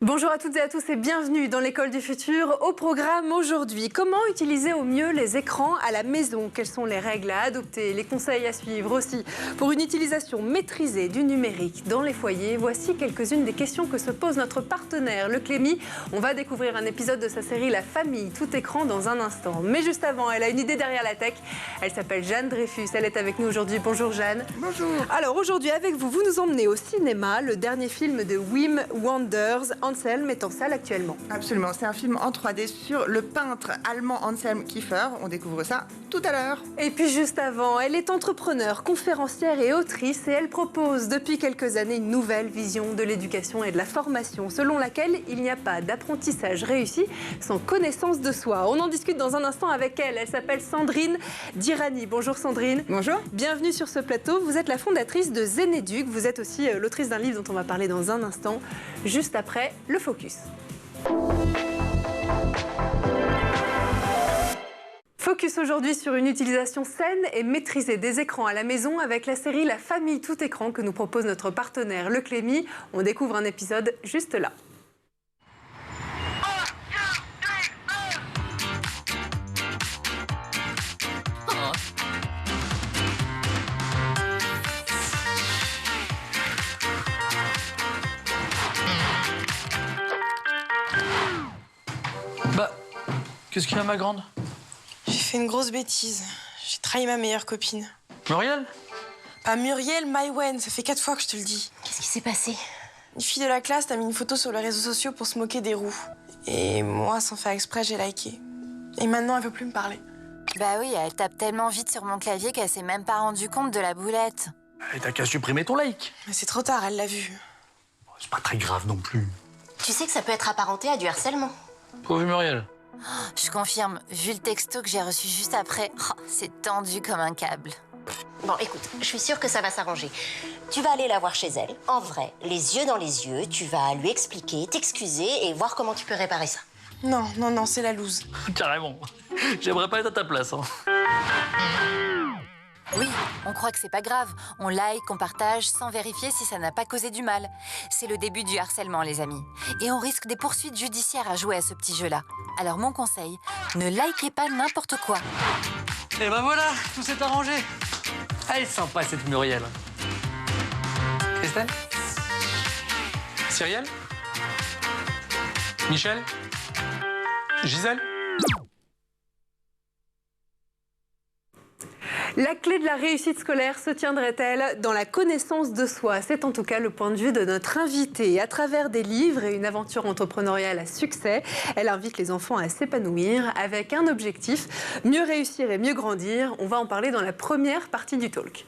Bonjour à toutes et à tous et bienvenue dans l'école du futur. Au programme aujourd'hui, comment utiliser au mieux les écrans à la maison? Quelles sont les règles à adopter, les conseils à suivre aussi pour une utilisation maîtrisée du numérique dans les foyers? Voici quelques-unes des questions que se pose notre partenaire, le Clémy. On va découvrir un épisode de sa série La famille tout écran dans un instant. Mais juste avant, elle a une idée derrière la tech. Elle s'appelle Jeanne Dreyfus. Elle est avec nous aujourd'hui. Bonjour Jeanne. Bonjour. Alors aujourd'hui avec vous, vous nous emmenez au cinéma, le dernier film de Wim Wenders. Anselm est en salle actuellement. Absolument, c'est un film en 3D sur le peintre allemand Anselm Kiefer. On découvre ça tout à l'heure. Et puis juste avant, elle est entrepreneure, conférencière et autrice et elle propose depuis quelques années une nouvelle vision de l'éducation et de la formation selon laquelle il n'y a pas d'apprentissage réussi sans connaissance de soi. On en discute dans un instant avec elle. Elle s'appelle Sandrine Dirani. Bonjour Sandrine. Bonjour. Bienvenue sur ce plateau. Vous êtes la fondatrice de Zeneduc. Vous êtes aussi l'autrice d'un livre dont on va parler dans un instant, juste après le Focus. Focus aujourd'hui sur une utilisation saine et maîtrisée des écrans à la maison avec la série La famille tout écran que nous propose notre partenaire Le Clémy. On découvre un épisode juste là. Bah, qu'est-ce qu'il y a, ma grande? J'ai fait une grosse bêtise. J'ai trahi ma meilleure copine. Muriel? Pas Muriel, Maïwen. Ça fait 4 fois que je te le dis. Qu'est-ce qui s'est passé? Une fille de la classe t'a mis une photo sur les réseaux sociaux pour se moquer des roues. Et moi, sans faire exprès, j'ai liké. Et maintenant, elle veut plus me parler. Bah oui, elle tape tellement vite sur mon clavier qu'elle s'est même pas rendue compte de la boulette. Et t'as qu'à supprimer ton like. Mais c'est trop tard, elle l'a vu. C'est pas très grave non plus. Tu sais que ça peut être apparenté à du harcèlement. Pauvre Muriel. Je confirme, vu le texto que j'ai reçu juste après, c'est tendu comme un câble. Bon, écoute, je suis sûre que ça va s'arranger. Tu vas aller la voir chez elle, en vrai, les yeux dans les yeux. Tu vas lui expliquer, t'excuser et voir comment tu peux réparer ça. Non, non, non, c'est la loose. Carrément. J'aimerais pas être à ta place. Hein. Oui, on croit que c'est pas grave. On like, on partage, sans vérifier si ça n'a pas causé du mal. C'est le début du harcèlement, les amis. Et on risque des poursuites judiciaires à jouer à ce petit jeu-là. Alors mon conseil, ne likez pas n'importe quoi. Et ben voilà, tout s'est arrangé. Elle est sympa, cette Muriel. Christelle? Cyrielle? Michel? Gisèle? La clé de la réussite scolaire se tiendrait-elle dans la connaissance de soi? C'est en tout cas le point de vue de notre invitée. À travers des livres et une aventure entrepreneuriale à succès, elle invite les enfants à s'épanouir avec un objectif, mieux réussir et mieux grandir. On va en parler dans la première partie du talk.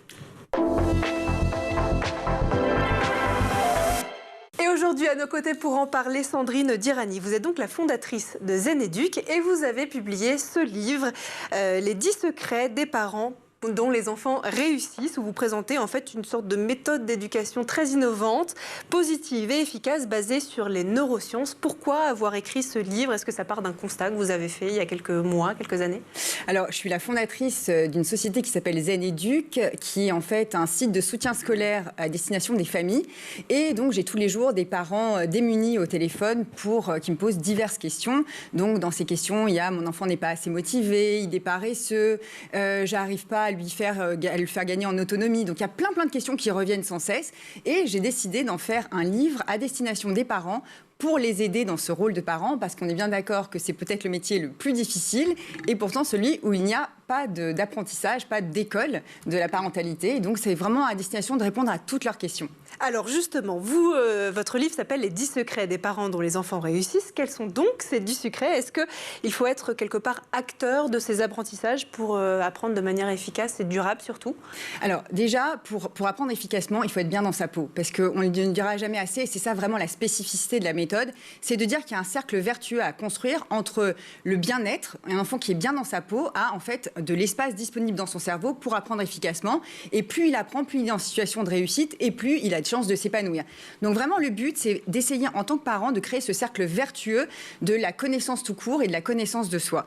Et aujourd'hui, à nos côtés pour en parler, Sandrine Dirani. Vous êtes donc la fondatrice de Zeneduc et vous avez publié ce livre, Les 10 secrets des parents dont les enfants réussissent, où vous présentez en fait une sorte de méthode d'éducation très innovante, positive et efficace, basée sur les neurosciences. Pourquoi avoir écrit ce livre? Est-ce que ça part d'un constat que vous avez fait il y a quelques mois, quelques années? Alors, je suis la fondatrice d'une société qui s'appelle Zeneduc, qui est en fait un site de soutien scolaire à destination des familles. Et donc, j'ai tous les jours des parents démunis au téléphone qui me posent diverses questions. Donc, dans ces questions, il y a « mon enfant n'est pas assez motivé, il est paresseux, j'arrive pas à le faire gagner en autonomie ». Donc, il y a plein de questions qui reviennent sans cesse. Et j'ai décidé d'en faire un livre à destination des parents pour les aider dans ce rôle de parent, parce qu'on est bien d'accord que c'est peut-être le métier le plus difficile et pourtant celui où il n'y a pas d'apprentissage, pas d'école de la parentalité. Et donc, c'est vraiment à destination de répondre à toutes leurs questions. Alors justement, votre livre s'appelle « Les 10 secrets des parents dont les enfants réussissent ». Quels sont donc ces 10 secrets? Est-ce qu'il faut être quelque part acteur de ces apprentissages pour apprendre de manière efficace et durable surtout? Alors déjà, pour apprendre efficacement, il faut être bien dans sa peau. Parce qu'on ne le dira jamais assez, et c'est ça vraiment la spécificité de la méthode, c'est de dire qu'il y a un cercle vertueux à construire entre le bien-être, un enfant qui est bien dans sa peau, a en fait de l'espace disponible dans son cerveau pour apprendre efficacement. Et plus il apprend, plus il est en situation de réussite et plus il a de chances de s'épanouir. Donc vraiment, le but, c'est d'essayer en tant que parent de créer ce cercle vertueux de la connaissance tout court et de la connaissance de soi.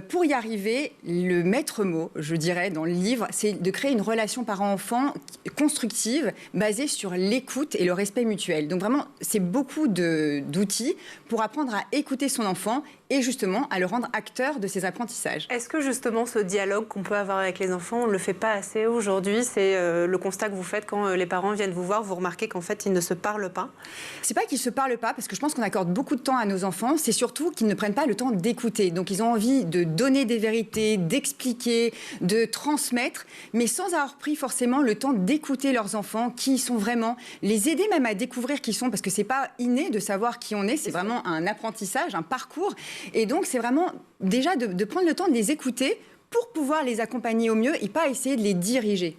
Pour y arriver, le maître mot, je dirais, dans le livre, c'est de créer une relation parent-enfant constructive, basée sur l'écoute et le respect mutuel. Donc vraiment, c'est beaucoup de d'outils pour apprendre à écouter son enfant et justement à le rendre acteur de ses apprentissages. Est-ce que justement ce dialogue qu'on peut avoir avec les enfants, on ne le fait pas assez aujourd'hui? C'est le constat que vous faites quand les parents viennent vous voir, vous remarquez qu'en fait ils ne se parlent pas? C'est pas qu'ils se parlent pas, parce que je pense qu'on accorde beaucoup de temps à nos enfants, c'est surtout qu'ils ne prennent pas le temps d'écouter. Donc ils ont envie de donner des vérités, d'expliquer, de transmettre, mais sans avoir pris forcément le temps d'écouter leurs enfants, qui ils sont vraiment, les aider même à découvrir qui ils sont, parce que c'est pas inné de savoir qui on est, c'est vraiment un apprentissage, un parcours. Et donc, c'est vraiment déjà de prendre le temps de les écouter pour pouvoir les accompagner au mieux et pas essayer de les diriger.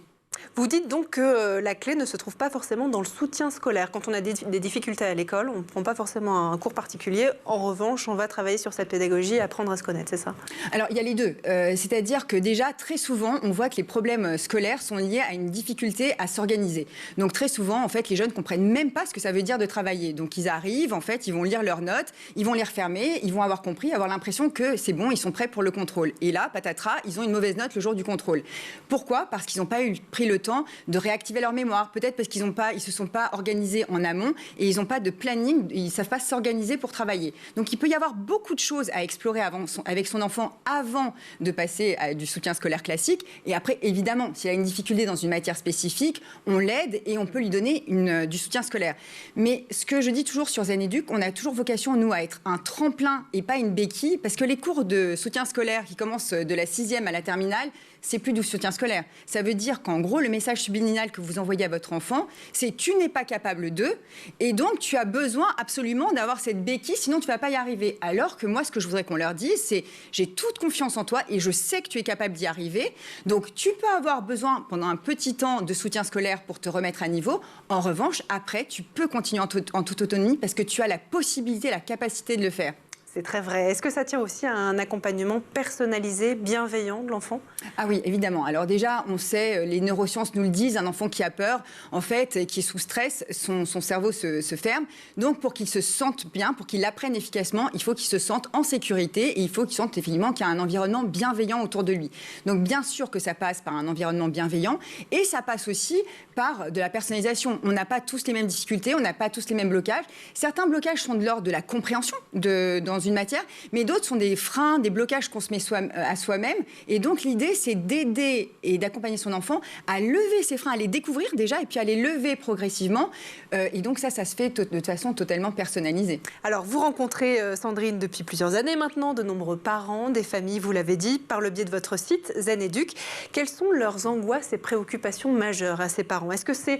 Vous dites donc que la clé ne se trouve pas forcément dans le soutien scolaire. Quand on a des difficultés à l'école, on ne prend pas forcément un cours particulier. En revanche, on va travailler sur cette pédagogie et apprendre à se connaître, c'est ça? Alors, il y a les deux. C'est-à-dire que déjà, très souvent, on voit que les problèmes scolaires sont liés à une difficulté à s'organiser. Donc, très souvent, en fait, les jeunes ne comprennent même pas ce que ça veut dire de travailler. Donc, ils arrivent, en fait, ils vont lire leurs notes, ils vont les refermer, ils vont avoir compris, avoir l'impression que c'est bon, ils sont prêts pour le contrôle. Et là, patatras, ils ont une mauvaise note le jour du contrôle. Pourquoi? Parce qu'ils n'ont pas pris le temps de réactiver leur mémoire. Peut-être parce qu'ils ne se sont pas organisés en amont et ils n'ont pas de planning, ils ne savent pas s'organiser pour travailler. Donc il peut y avoir beaucoup de choses à explorer avec son enfant avant de passer à du soutien scolaire classique. Et après, évidemment, s'il a une difficulté dans une matière spécifique, on l'aide et on peut lui donner du soutien scolaire. Mais ce que je dis toujours sur Zen Educ, on a toujours vocation, nous, à être un tremplin et pas une béquille, parce que les cours de soutien scolaire qui commencent de la 6e à la terminale, c'est plus du soutien scolaire. Ça veut dire qu'en gros, le message subliminal que vous envoyez à votre enfant, c'est tu n'es pas capable de, et donc tu as besoin absolument d'avoir cette béquille, sinon tu ne vas pas y arriver. Alors que moi, ce que je voudrais qu'on leur dise, c'est j'ai toute confiance en toi et je sais que tu es capable d'y arriver. Donc tu peux avoir besoin pendant un petit temps de soutien scolaire pour te remettre à niveau. En revanche, après, tu peux continuer en toute autonomie parce que tu as la possibilité, la capacité de le faire. C'est très vrai. Est-ce que ça tient aussi à un accompagnement personnalisé, bienveillant de l'enfant? Ah oui, évidemment. Alors déjà, on sait, les neurosciences nous le disent, un enfant qui a peur, en fait, qui est sous stress, son cerveau se ferme. Donc, pour qu'il se sente bien, pour qu'il apprenne efficacement, il faut qu'il se sente en sécurité et il faut qu'il sente effectivement qu'il y a un environnement bienveillant autour de lui. Donc, bien sûr que ça passe par un environnement bienveillant et ça passe aussi par de la personnalisation. On n'a pas tous les mêmes difficultés, on n'a pas tous les mêmes blocages. Certains blocages sont de l'ordre de la compréhension dans une matière, mais d'autres sont des freins, des blocages qu'on se met à soi-même. Et donc, l'idée, c'est d'aider et d'accompagner son enfant à lever ces freins, à les découvrir déjà, et puis à les lever progressivement. Et donc, ça se fait de façon totalement personnalisée. Alors, vous rencontrez Sandrine depuis plusieurs années maintenant, de nombreux parents, des familles, vous l'avez dit, par le biais de votre site, Zen Educ. Quelles sont leurs angoisses et préoccupations majeures à ces parents? Est-ce que c'est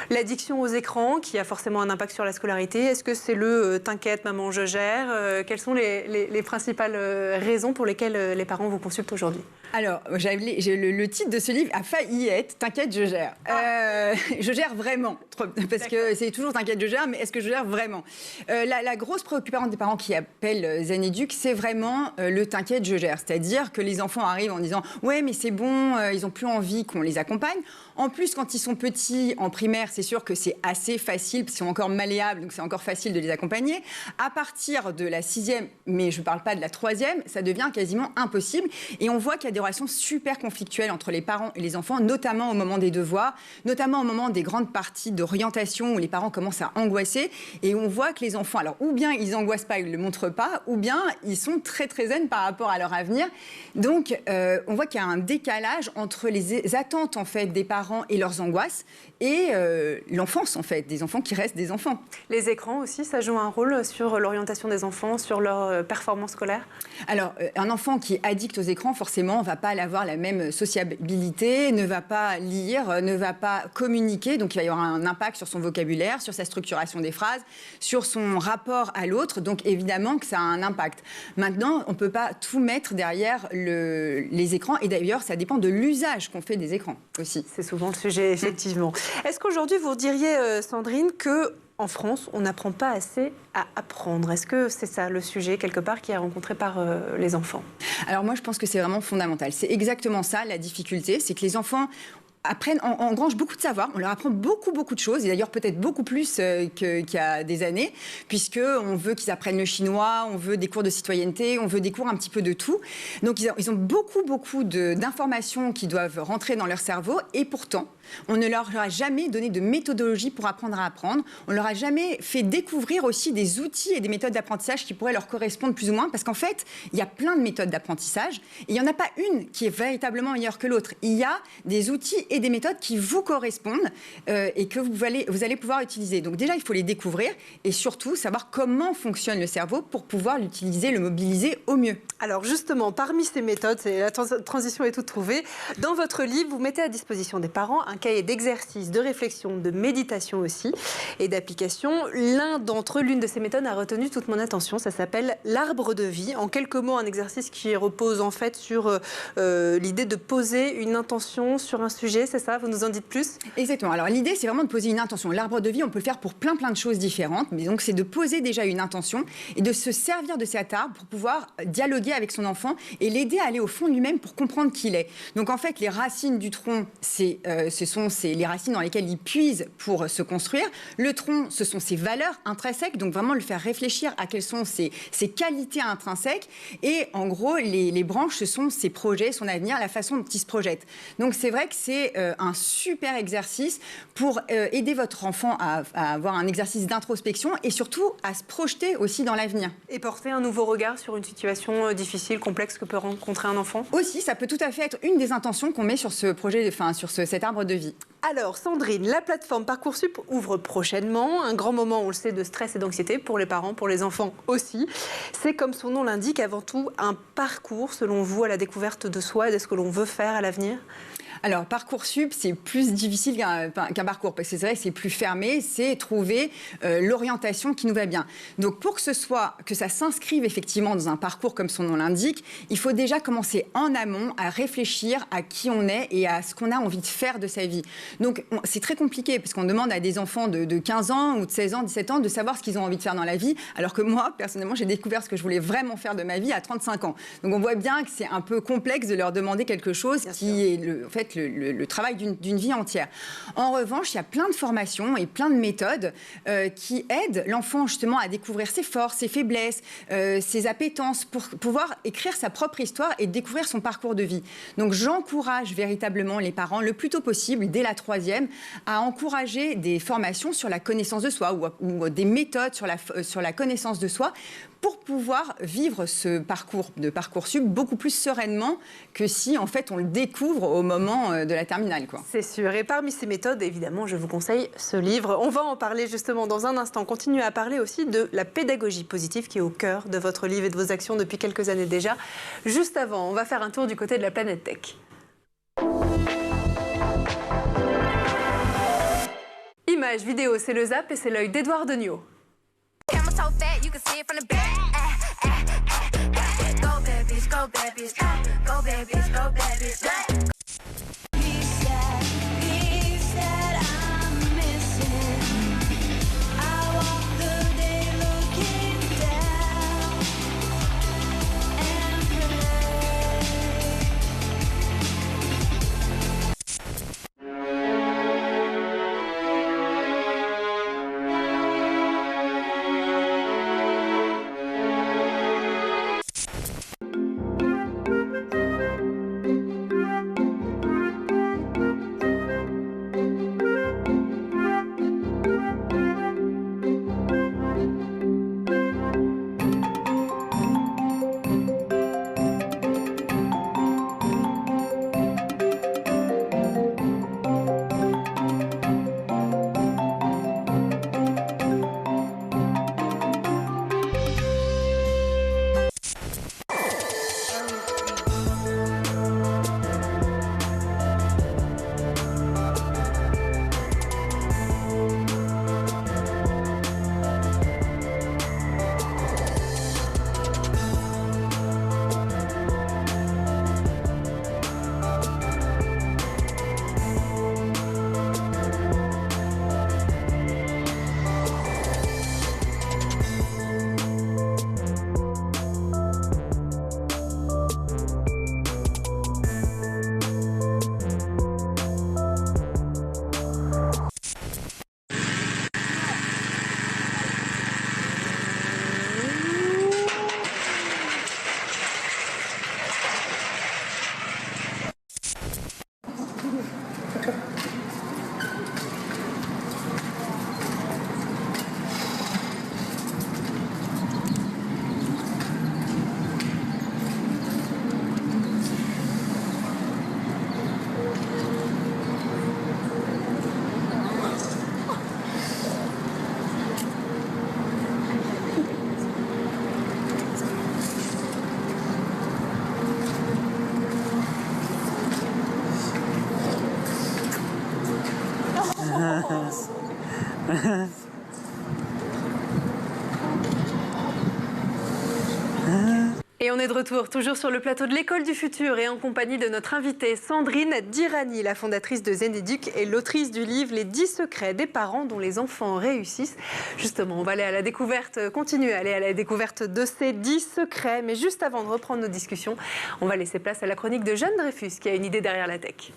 l'addiction aux écrans qui a forcément un impact sur la scolarité? Est-ce que c'est le « t'inquiète, maman, je gère » Quelles sont les principales raisons pour lesquelles les parents vous consultent aujourd'hui? Alors, le titre de ce livre a failli être « T'inquiète, je gère ». Je gère vraiment, parce que c'est toujours « T'inquiète, je gère », mais est-ce que je gère vraiment? La grosse préoccupation des parents qui appellent Zen Educ, c'est vraiment le « T'inquiète, je gère ». C'est-à-dire que les enfants arrivent en disant « Ouais, mais c'est bon, ils n'ont plus envie qu'on les accompagne ». En plus, quand ils sont petits, en primaire, c'est sûr que c'est assez facile, parce qu'ils sont encore malléables, donc c'est encore facile de les accompagner. À partir de la 6e, mais je ne parle pas de la 3e, ça devient quasiment impossible. Et on voit qu'il y a des relations super conflictuelles entre les parents et les enfants, notamment au moment des devoirs, notamment au moment des grandes parties d'orientation où les parents commencent à angoisser. Et on voit que les enfants, alors ou bien ils n'angoissent pas, ils ne le montrent pas, ou bien ils sont très très zen par rapport à leur avenir. Donc on voit qu'il y a un décalage entre les attentes en fait des parents et leurs angoisses et l'enfance en fait, des enfants qui restent des enfants. Les écrans aussi, ça joue un rôle sur l'orientation des enfants, sur leur performance scolaire? Alors, un enfant qui est addict aux écrans, forcément, ne va pas avoir la même sociabilité, ne va pas lire, ne va pas communiquer, donc il va y avoir un impact sur son vocabulaire, sur sa structuration des phrases, sur son rapport à l'autre, donc évidemment que ça a un impact. Maintenant, on ne peut pas tout mettre derrière les écrans, et d'ailleurs, ça dépend de l'usage qu'on fait des écrans aussi. C'est souvent le sujet, effectivement. Est-ce qu'aujourd'hui, vous diriez, Sandrine, qu'en France, on n'apprend pas assez à apprendre? Est-ce que c'est ça le sujet, quelque part, qui est rencontré par les enfants? Alors moi, je pense que c'est vraiment fondamental. C'est exactement ça, la difficulté, c'est que les enfants engrangent beaucoup de savoir, on leur apprend beaucoup de choses, et d'ailleurs peut-être beaucoup plus qu'il y a des années, puisqu'on veut qu'ils apprennent le chinois, on veut des cours de citoyenneté, on veut des cours un petit peu de tout. Donc ils ont beaucoup d'informations qui doivent rentrer dans leur cerveau, et pourtant, On ne leur a jamais donné de méthodologie pour apprendre à apprendre. On leur a jamais fait découvrir aussi des outils et des méthodes d'apprentissage qui pourraient leur correspondre plus ou moins, parce qu'en fait, il y a plein de méthodes d'apprentissage et il n'y en a pas une qui est véritablement meilleure que l'autre. Il y a des outils et des méthodes qui vous correspondent et que vous allez pouvoir utiliser. Donc déjà, il faut les découvrir et surtout savoir comment fonctionne le cerveau pour pouvoir l'utiliser, le mobiliser au mieux. Alors justement, parmi ces méthodes, la transition est toute trouvée, dans votre livre, vous mettez à disposition des parents un cahier d'exercices, de réflexion, de méditation aussi et d'application. L'une de ces méthodes a retenu toute mon attention, ça s'appelle l'arbre de vie. En quelques mots, un exercice qui repose en fait sur l'idée de poser une intention sur un sujet, c'est ça? Vous nous en dites plus? Exactement. Alors l'idée, c'est vraiment de poser une intention. L'arbre de vie, on peut le faire pour plein de choses différentes, mais donc c'est de poser déjà une intention et de se servir de cet arbre pour pouvoir dialoguer avec son enfant et l'aider à aller au fond de lui-même pour comprendre qui il est. Donc en fait, les racines du tronc, ce sont les racines dans lesquelles il puise pour se construire. Le tronc, ce sont ses valeurs intrinsèques, donc vraiment le faire réfléchir à quelles sont ses qualités intrinsèques. Et en gros, les branches, ce sont ses projets, son avenir, la façon dont il se projette. Donc c'est vrai que c'est un super exercice pour aider votre enfant à avoir un exercice d'introspection et surtout à se projeter aussi dans l'avenir. Et porter un nouveau regard sur une situation difficile, complexe que peut rencontrer un enfant? Aussi, ça peut tout à fait être une des intentions qu'on met sur ce projet, sur cet arbre de vie. Alors Sandrine, la plateforme Parcoursup ouvre prochainement. Un grand moment, on le sait, de stress et d'anxiété pour les parents, pour les enfants aussi. C'est, comme son nom l'indique, avant tout un parcours, selon vous, à la découverte de soi et de ce que l'on veut faire à l'avenir? Alors, Parcoursup, c'est plus difficile qu'un parcours, parce que c'est vrai que c'est plus fermé, c'est trouver l'orientation qui nous va bien. Donc, pour que ça s'inscrive effectivement dans un parcours comme son nom l'indique, il faut déjà commencer en amont à réfléchir à qui on est et à ce qu'on a envie de faire de sa vie. Donc, c'est très compliqué, parce qu'on demande à des enfants de 15 ans ou de 16 ans, 17 ans, de savoir ce qu'ils ont envie de faire dans la vie, alors que moi, personnellement, j'ai découvert ce que je voulais vraiment faire de ma vie à 35 ans. Donc, on voit bien que c'est un peu complexe de leur demander quelque chose qui est, en fait, le travail d'une vie entière. En revanche, il y a plein de formations et plein de méthodes qui aident l'enfant justement à découvrir ses forces, ses faiblesses, ses appétences pour pouvoir écrire sa propre histoire et découvrir son parcours de vie. Donc j'encourage véritablement les parents le plus tôt possible, dès la 3e, à encourager des formations sur la connaissance de soi ou des méthodes sur la connaissance de soi pour pouvoir vivre ce parcours de Parcoursup beaucoup plus sereinement que si, en fait, on le découvre au moment de la terminale, quoi. C'est sûr. Et parmi ces méthodes, évidemment, je vous conseille ce livre. On va en parler justement dans un instant. Continuez à parler aussi de la pédagogie positive qui est au cœur de votre livre et de vos actions depuis quelques années déjà. Juste avant, on va faire un tour du côté de la planète tech. Images, vidéo, c'est le Zap et c'est l'œil d'Edouard Degnaud. Et on est de retour, toujours sur le plateau de l'École du Futur et en compagnie de notre invitée Sandrine Dirani, la fondatrice de Zeneduc et l'autrice du livre Les 10 secrets des parents dont les enfants réussissent. Justement, on va aller à la découverte, continuer à aller à la découverte de ces 10 secrets. Mais juste avant de reprendre nos discussions, on va laisser place à la chronique de Jeanne Dreyfus qui a une idée derrière la tech.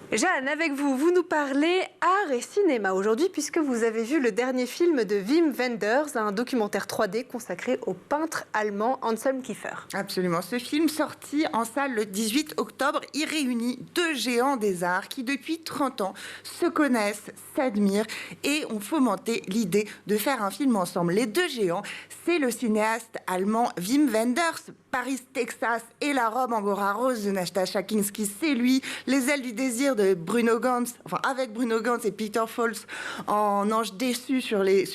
Jeanne, avec vous, vous nous parlez art et cinéma aujourd'hui puisque vous avez vu le dernier film de Wim Wenders, un documentaire 3D consacré au peintre allemand Anselm Kiefer. Absolument. Ce film, sorti en salle le 18 octobre, y réunit deux géants des arts qui, depuis 30 ans, se connaissent, s'admirent et ont fomenté l'idée de faire un film ensemble. Les deux géants, c'est le cinéaste allemand Wim Wenders, Paris, Texas et la robe angora rose de Nastassja Kinski, c'est lui. Les ailes du désir de Bruno Ganz, enfin avec Bruno Ganz et Peter Falks en ange déchu sur les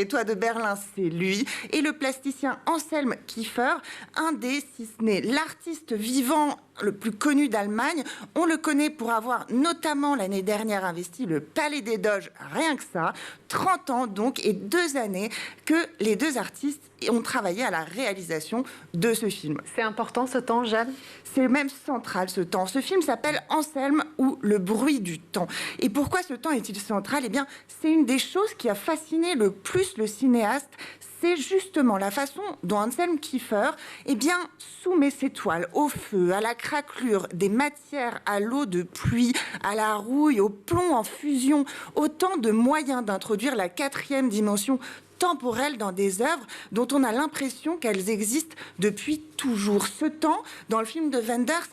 toits de Berlin, c'est lui. Et le plasticien Anselm Kiefer, un des, si ce n'est l'artiste vivant le plus connu d'Allemagne. On le connaît pour avoir notamment l'année dernière investi le Palais des Doges, rien que ça. 30 ans donc et 2 années que les deux artistes ont travaillé à la réalisation de ce film. C'est important ce temps, Jeanne ? C'est même central ce temps. Ce film s'appelle Anselm ou le bruit du temps. Et pourquoi ce temps est-il central ? Eh bien, c'est une des choses qui a fasciné le plus le cinéaste. C'est justement la façon dont Anselm Kiefer soumet ses toiles au feu, à la craquelure des matières, à l'eau de pluie, à la rouille, au plomb en fusion. Autant de moyens d'introduire la 4e dimension temporelle dans des œuvres dont on a l'impression qu'elles existent depuis toujours. Ce temps, dans le film de Wenders,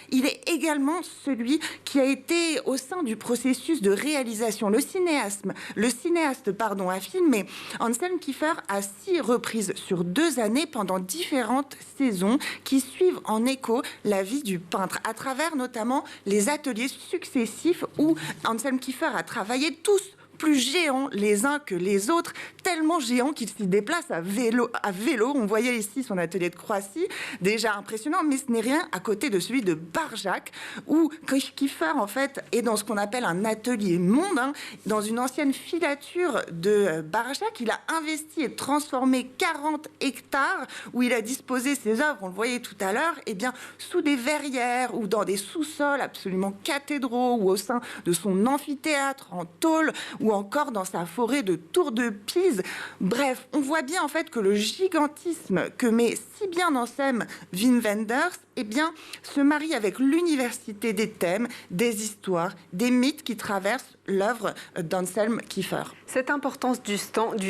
il est également celui qui a été au sein du processus de réalisation. Le cinéaste, a filmé Anselm Kiefer à 6 reprises sur 2 années pendant différentes saisons qui suivent en écho la vie du peintre, à travers notamment les ateliers successifs où Anselm Kiefer a travaillé tous plus géants les uns que les autres, tellement géants qu'il s'y déplace à vélo. On voyait ici son atelier de Croatie, déjà impressionnant, mais ce n'est rien à côté de celui de Barjac, où Kiefer, en fait, est dans ce qu'on appelle un atelier monde, dans une ancienne filature de Barjac. Il a investi et transformé 40 hectares, où il a disposé ses œuvres, on le voyait tout à l'heure, sous des verrières ou dans des sous-sols absolument cathédraux, ou au sein de son amphithéâtre en tôle, ou encore dans sa forêt de Tour de Pise. Bref, on voit bien en fait que le gigantisme que met si bien en scène Wim Wenders se marie avec l'université des thèmes, des histoires, des mythes qui traversent l'œuvre d'Anselm Kiefer. Cette importance du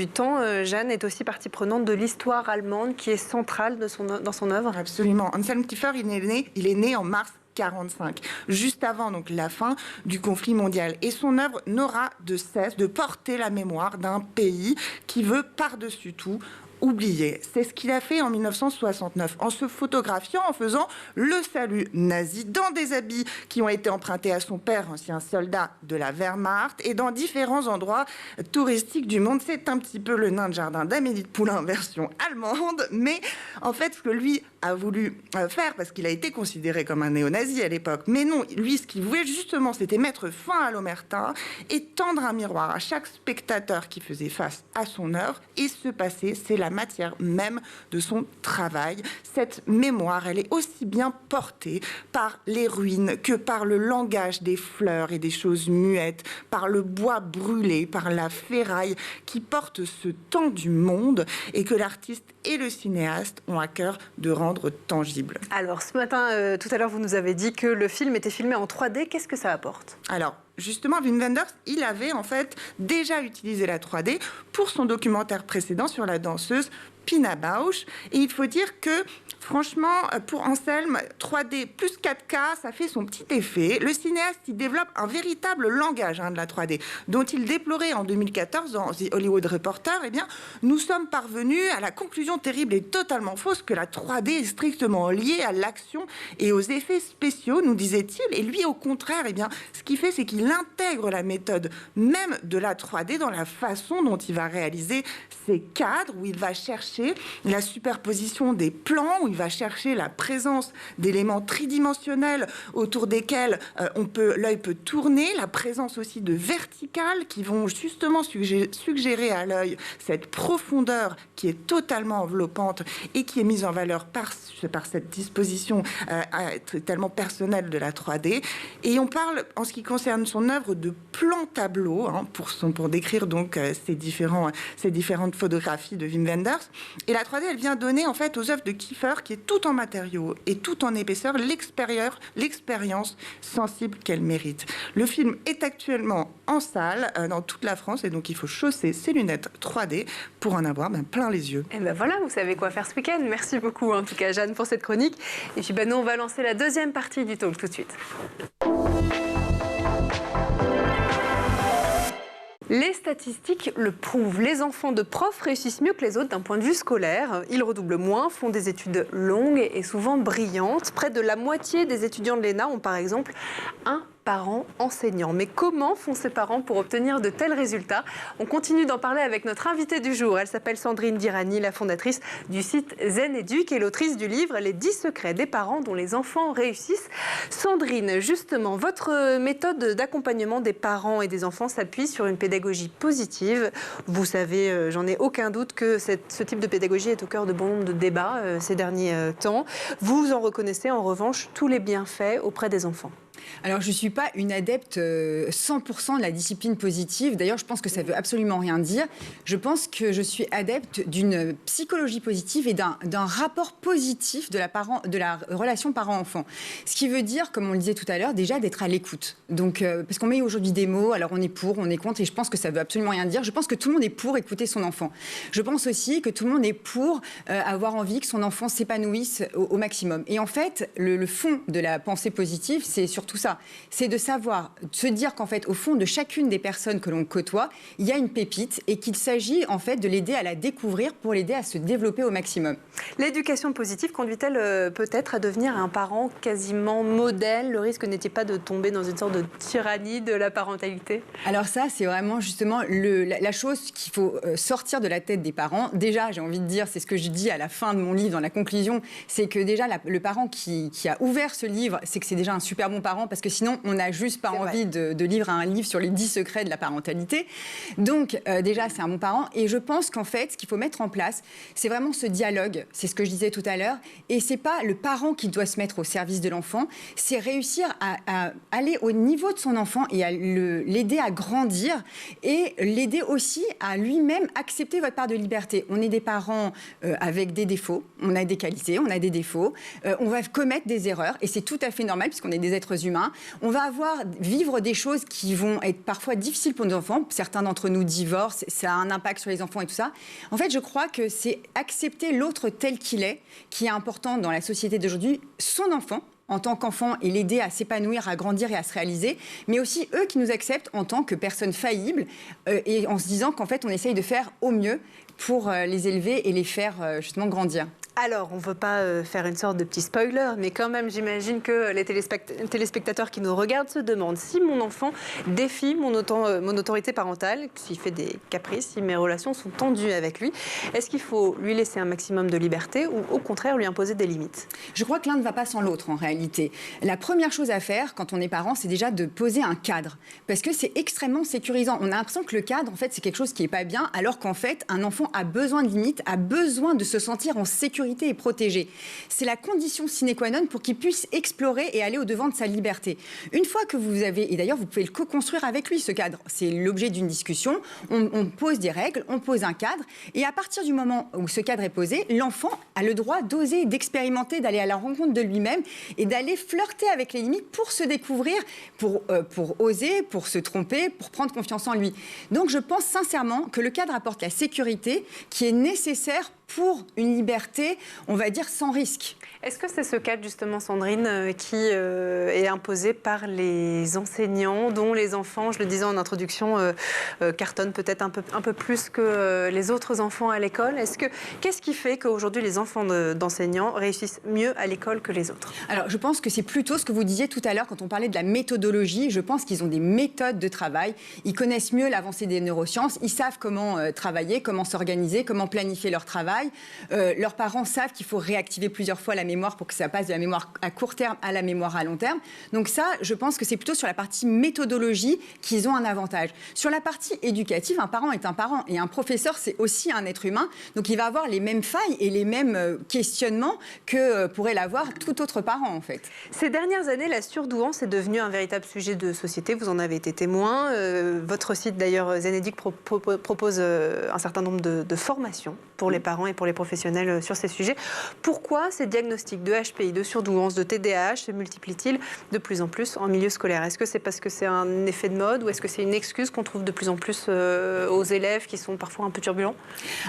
temps, Jeanne, est aussi partie prenante de l'histoire allemande qui est centrale dans son œuvre. Absolument. Anselm Kiefer, il est né en mars 1945, juste avant donc la fin du conflit mondial. Et son œuvre n'aura de cesse de porter la mémoire d'un pays qui veut par-dessus tout oublié. C'est ce qu'il a fait en 1969, en se photographiant, en faisant le salut nazi dans des habits qui ont été empruntés à son père, ancien soldat de la Wehrmacht, et dans différents endroits touristiques du monde. C'est un petit peu le nain de jardin d'Amélie de Poulain version allemande, mais en fait, ce que lui a voulu faire, parce qu'il a été considéré comme un néo-nazi à l'époque, mais non, lui, ce qu'il voulait justement, c'était mettre fin à l'omerta et tendre un miroir à chaque spectateur qui faisait face à son œuvre et se passer, c'est la matière même de son travail. Cette mémoire, elle est aussi bien portée par les ruines que par le langage des fleurs et des choses muettes, par le bois brûlé, par la ferraille qui porte ce temps du monde et que l'artiste et le cinéaste ont à cœur de rendre tangible. Alors, ce matin, tout à l'heure, vous nous avez dit que le film était filmé en 3D. Qu'est-ce que ça apporte ? Alors, justement, Wim Wenders, il avait en fait déjà utilisé la 3D pour son documentaire précédent sur la danseuse Pina Bausch. Et il faut dire que, franchement, pour Anselm, 3D plus 4K, ça fait son petit effet. Le cinéaste, il développe un véritable langage de la 3D, dont il déplorait en 2014 dans The Hollywood Reporter. Nous sommes parvenus à la conclusion terrible et totalement fausse que la 3D est strictement liée à l'action et aux effets spéciaux, nous disait-il. Et lui, au contraire, ce qu'il fait, c'est qu'il intègre la méthode même de la 3D dans la façon dont il va réaliser ses cadres, où il va chercher chercher la superposition des plans, où il va chercher la présence d'éléments tridimensionnels autour desquels l'œil peut tourner, la présence aussi de verticales qui vont justement suggérer à l'œil cette profondeur qui est totalement enveloppante et qui est mise en valeur par cette disposition tellement personnelle de la 3D. Et on parle, en ce qui concerne son œuvre, de plan-tableau, hein, pour décrire donc ces différentes photographies de Wim Wenders. Et la 3D, elle vient donner en fait aux œuvres de Kiefer, qui est tout en matériaux et tout en épaisseur, l'expérience sensible qu'elle mérite. Le film est actuellement en salle dans toute la France et donc il faut chausser ses lunettes 3D pour en avoir plein les yeux. Et ben voilà, vous savez quoi faire ce week-end. Merci beaucoup en tout cas Jeanne pour cette chronique. Et puis nous on va lancer la deuxième partie du talk tout de suite. Les statistiques le prouvent. Les enfants de profs réussissent mieux que les autres d'un point de vue scolaire. Ils redoublent moins, font des études longues et souvent brillantes. Près de la moitié des étudiants de l'ENA ont par exemple un parent enseignant. Mais comment font ces parents pour obtenir de tels résultats? On continue d'en parler avec notre invitée du jour. Elle s'appelle Sandrine Dirani, la fondatrice du site Zen Educ et l'autrice du livre Les 10 secrets des parents dont les enfants réussissent. Sandrine, justement, votre méthode d'accompagnement des parents et des enfants s'appuie sur une pédagogie positive. Vous savez, j'en ai aucun doute que ce type de pédagogie est au cœur de bon nombre de débats ces derniers temps. Vous en reconnaissez en revanche tous les bienfaits auprès des enfants. Alors, je ne suis pas une adepte 100% de la discipline positive. D'ailleurs, je pense que ça ne veut absolument rien dire. Je pense que je suis adepte d'une psychologie positive et d'un rapport positif de la relation parent-enfant. Ce qui veut dire, comme on le disait tout à l'heure, déjà d'être à l'écoute. Donc, parce qu'on met aujourd'hui des mots, alors on est pour, on est contre, et je pense que ça ne veut absolument rien dire. Je pense que tout le monde est pour écouter son enfant. Je pense aussi que tout le monde est pour avoir envie que son enfant s'épanouisse au maximum. Et en fait, le fond de la pensée positive, c'est surtout ça. C'est de savoir, de se dire qu'en fait, au fond de chacune des personnes que l'on côtoie, il y a une pépite et qu'il s'agit en fait de l'aider à la découvrir pour l'aider à se développer au maximum. L'éducation positive conduit-elle peut-être à devenir un parent quasiment modèle? Le risque n'est-il pas de tomber dans une sorte de tyrannie de la parentalité? Alors ça, c'est vraiment justement la chose qu'il faut sortir de la tête des parents. Déjà, j'ai envie de dire, c'est ce que je dis à la fin de mon livre, dans la conclusion, c'est que déjà le parent qui a ouvert ce livre, c'est que c'est déjà un super bon parent, parce que sinon, on n'a juste pas envie de lire un livre sur les 10 secrets de la parentalité. Donc, déjà, c'est un bon parent. Et je pense qu'en fait, ce qu'il faut mettre en place, c'est vraiment ce dialogue. C'est ce que je disais tout à l'heure. Et c'est pas le parent qui doit se mettre au service de l'enfant. C'est réussir à aller au niveau de son enfant et à l'aider à grandir et l'aider aussi à lui-même accepter votre part de liberté. On est des parents avec des défauts. On a des qualités, on a des défauts. On va commettre des erreurs. Et c'est tout à fait normal puisqu'on est des êtres humains. On va vivre des choses qui vont être parfois difficiles pour nos enfants. Certains d'entre nous divorcent, ça a un impact sur les enfants et tout ça. En fait, je crois que c'est accepter l'autre tel qu'il est, qui est important dans la société d'aujourd'hui, son enfant, en tant qu'enfant, et l'aider à s'épanouir, à grandir et à se réaliser, mais aussi eux qui nous acceptent en tant que personnes faillibles et en se disant qu'en fait, on essaye de faire au mieux pour les élever et les faire justement grandir. Alors, on ne veut pas faire une sorte de petit spoiler, mais quand même, j'imagine que les téléspectateurs qui nous regardent se demandent si mon enfant défie mon autorité parentale, s'il fait des caprices, si mes relations sont tendues avec lui. Est-ce qu'il faut lui laisser un maximum de liberté ou au contraire lui imposer des limites? Je crois que l'un ne va pas sans l'autre en réalité. La première chose à faire quand on est parent, c'est déjà de poser un cadre. Parce que c'est extrêmement sécurisant. On a l'impression que le cadre, en fait, c'est quelque chose qui n'est pas bien, alors qu'en fait, un enfant a besoin de limites, a besoin de se sentir en sécurité et protégé. C'est la condition sine qua non pour qu'il puisse explorer et aller au-devant de sa liberté. Une fois que vous avez, et d'ailleurs vous pouvez le co-construire avec lui ce cadre, c'est l'objet d'une discussion, on pose des règles, on pose un cadre, et à partir du moment où ce cadre est posé, l'enfant a le droit d'oser, d'expérimenter, d'aller à la rencontre de lui-même et d'aller flirter avec les limites pour se découvrir, pour oser, pour se tromper, pour prendre confiance en lui. Donc je pense sincèrement que le cadre apporte la sécurité qui est nécessaire pour une liberté, on va dire, sans risque. Est-ce que c'est ce cadre, justement, Sandrine, qui est imposé par les enseignants, dont les enfants, je le disais en introduction, cartonnent peut-être un peu plus que les autres enfants à l'école? Qu'est-ce qui fait qu'aujourd'hui, les enfants d'enseignants réussissent mieux à l'école que les autres? Alors, je pense que c'est plutôt ce que vous disiez tout à l'heure quand on parlait de la méthodologie. Je pense qu'ils ont des méthodes de travail. Ils connaissent mieux l'avancée des neurosciences. Ils savent comment travailler, comment s'organiser, comment planifier leur travail. télétravail. Leurs parents savent qu'il faut réactiver plusieurs fois la mémoire pour que ça passe de la mémoire à court terme à la mémoire à long terme. Donc ça, je pense que c'est plutôt sur la partie méthodologie qu'ils ont un avantage. Sur la partie éducative, un parent est un parent et un professeur, c'est aussi un être humain. Donc il va avoir les mêmes failles et les mêmes questionnements que pourrait l'avoir tout autre parent, en fait. Ces dernières années, la surdouance est devenue un véritable sujet de société. Vous en avez été témoin. Votre site, d'ailleurs, Zeneduc, propose un certain nombre de formations pour les parents et pour les professionnels sur ces sujets. Pourquoi ces diagnostics de HPI, de surdouance, de TDAH se multiplient-ils de plus en plus en milieu scolaire? Est-ce que c'est parce que c'est un effet de mode ou est-ce que c'est une excuse qu'on trouve de plus en plus aux élèves qui sont parfois un peu turbulents?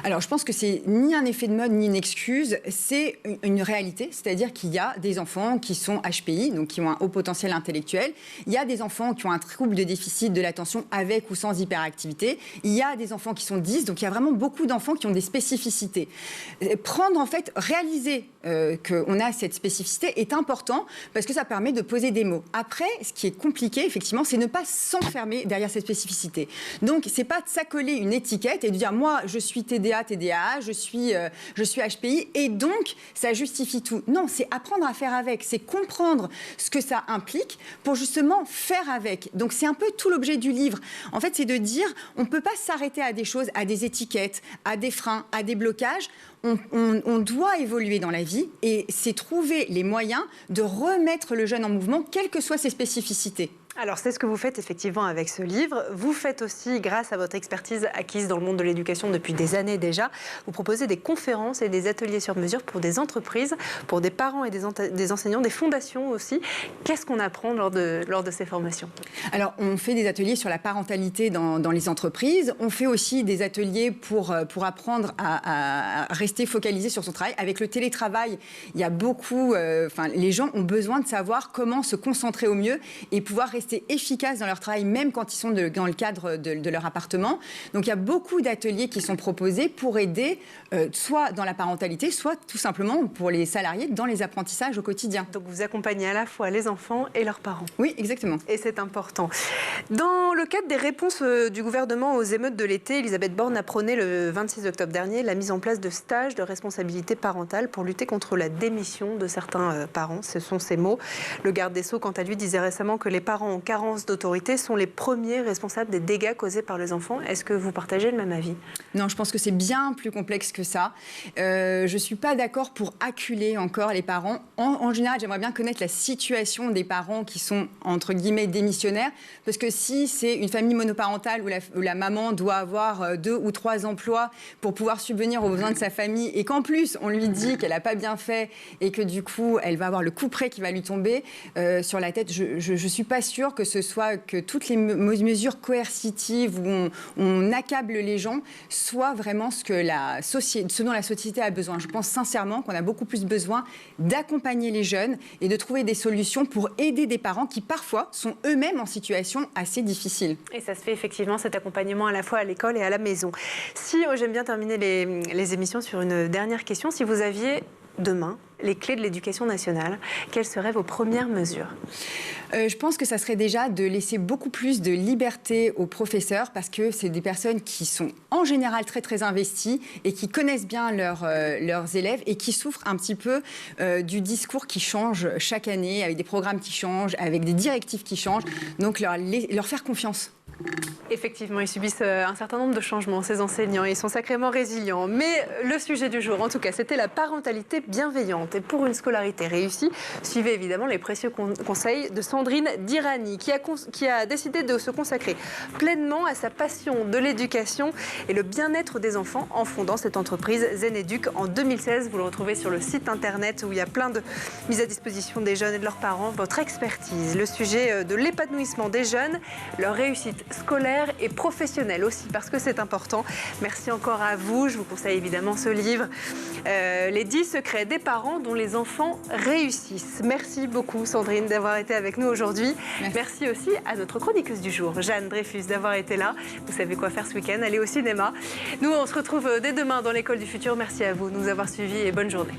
Alors, je pense que c'est ni un effet de mode ni une excuse, c'est une réalité. C'est-à-dire qu'il y a des enfants qui sont HPI, donc qui ont un haut potentiel intellectuel. Il y a des enfants qui ont un trouble de déficit de l'attention avec ou sans hyperactivité. Il y a des enfants qui sont 10, donc il y a vraiment beaucoup d'enfants qui ont des spécificités. Réaliser qu'on a cette spécificité est important parce que ça permet de poser des mots. Après, ce qui est compliqué, effectivement, c'est ne pas s'enfermer derrière cette spécificité. Donc, c'est pas de s'accoler une étiquette et de dire, moi, je suis TDA, TDAH, je suis HPI, et donc, ça justifie tout. Non, c'est apprendre à faire avec, c'est comprendre ce que ça implique pour justement faire avec. Donc, c'est un peu tout l'objet du livre. En fait, c'est de dire, on ne peut pas s'arrêter à des choses, à des étiquettes, à des freins, à des blocages. On doit évoluer dans la vie et c'est trouver les moyens de remettre le jeune en mouvement, quelles que soient ses spécificités. Alors, c'est ce que vous faites effectivement avec ce livre. Vous faites aussi, grâce à votre expertise acquise dans le monde de l'éducation depuis des années déjà, vous proposez des conférences et des ateliers sur mesure pour des entreprises, pour des parents et des enseignants, des fondations aussi. Qu'est-ce qu'on apprend lors de ces formations? Alors, on fait des ateliers sur la parentalité dans les entreprises. On fait aussi des ateliers pour apprendre à rester focalisé sur son travail. Avec le télétravail, il y a beaucoup... les gens ont besoin de savoir comment se concentrer au mieux et pouvoir rester efficaces dans leur travail, même quand ils sont dans le cadre de leur appartement. Donc, il y a beaucoup d'ateliers qui sont proposés pour aider, soit dans la parentalité, soit tout simplement pour les salariés dans les apprentissages au quotidien. Donc, vous accompagnez à la fois les enfants et leurs parents. Oui, exactement. Et c'est important. Dans le cadre des réponses du gouvernement aux émeutes de l'été, Elisabeth Borne a prôné le 26 octobre dernier la mise en place de stages de responsabilité parentale pour lutter contre la démission de certains parents. Ce sont ces mots. Le garde des Sceaux, quant à lui, disait récemment que les parents en carence d'autorité sont les premiers responsables des dégâts causés par les enfants. Est-ce que vous partagez le même avis? Non, je pense que c'est bien plus complexe que ça. Je ne suis pas d'accord pour acculer encore les parents. En général, j'aimerais bien connaître la situation des parents qui sont, entre guillemets, démissionnaires. Parce que si c'est une famille monoparentale où la maman doit avoir 2 ou 3 emplois pour pouvoir subvenir aux besoins de sa famille et qu'en plus, on lui dit qu'elle n'a pas bien fait et que du coup, elle va avoir le couperet qui va lui tomber sur la tête, je ne suis pas sûre que ce soit que toutes les mesures coercitives où on accable les gens soient vraiment ce dont la société a besoin. Je pense sincèrement qu'on a beaucoup plus besoin d'accompagner les jeunes et de trouver des solutions pour aider des parents qui parfois sont eux-mêmes en situation assez difficile. Et ça se fait effectivement cet accompagnement à la fois à l'école et à la maison. J'aime bien terminer les émissions sur une dernière question. Si vous aviez demain les clés de l'éducation nationale, quelles seraient vos premières mesures? Je pense que ça serait déjà de laisser beaucoup plus de liberté aux professeurs parce que c'est des personnes qui sont en général très très investies et qui connaissent bien leurs élèves et qui souffrent un petit peu du discours qui change chaque année, avec des programmes qui changent, avec des directives qui changent. Donc leur faire confiance. Effectivement, ils subissent un certain nombre de changements, ces enseignants. Ils sont sacrément résilients. Mais le sujet du jour, en tout cas, c'était la parentalité bienveillante. Et pour une scolarité réussie, suivez évidemment les précieux conseils de Sandrine Dirani, qui a décidé de se consacrer pleinement à sa passion de l'éducation et le bien-être des enfants en fondant cette entreprise Zeneduc en 2016. Vous le retrouvez sur le site internet où il y a plein de mises à disposition des jeunes et de leurs parents. Votre expertise, le sujet de l'épanouissement des jeunes, leur réussite scolaire et professionnelle aussi, parce que c'est important. Merci encore à vous. Je vous conseille évidemment ce livre, Les 10 secrets des parents dont les enfants réussissent. Merci beaucoup Sandrine d'avoir été avec nous aujourd'hui. Merci aussi à notre chroniqueuse du jour, Jeanne Dreyfus, d'avoir été là. Vous savez quoi faire ce week-end, allez au cinéma. Nous, on se retrouve dès demain dans l'école du futur. Merci à vous de nous avoir suivis et bonne journée.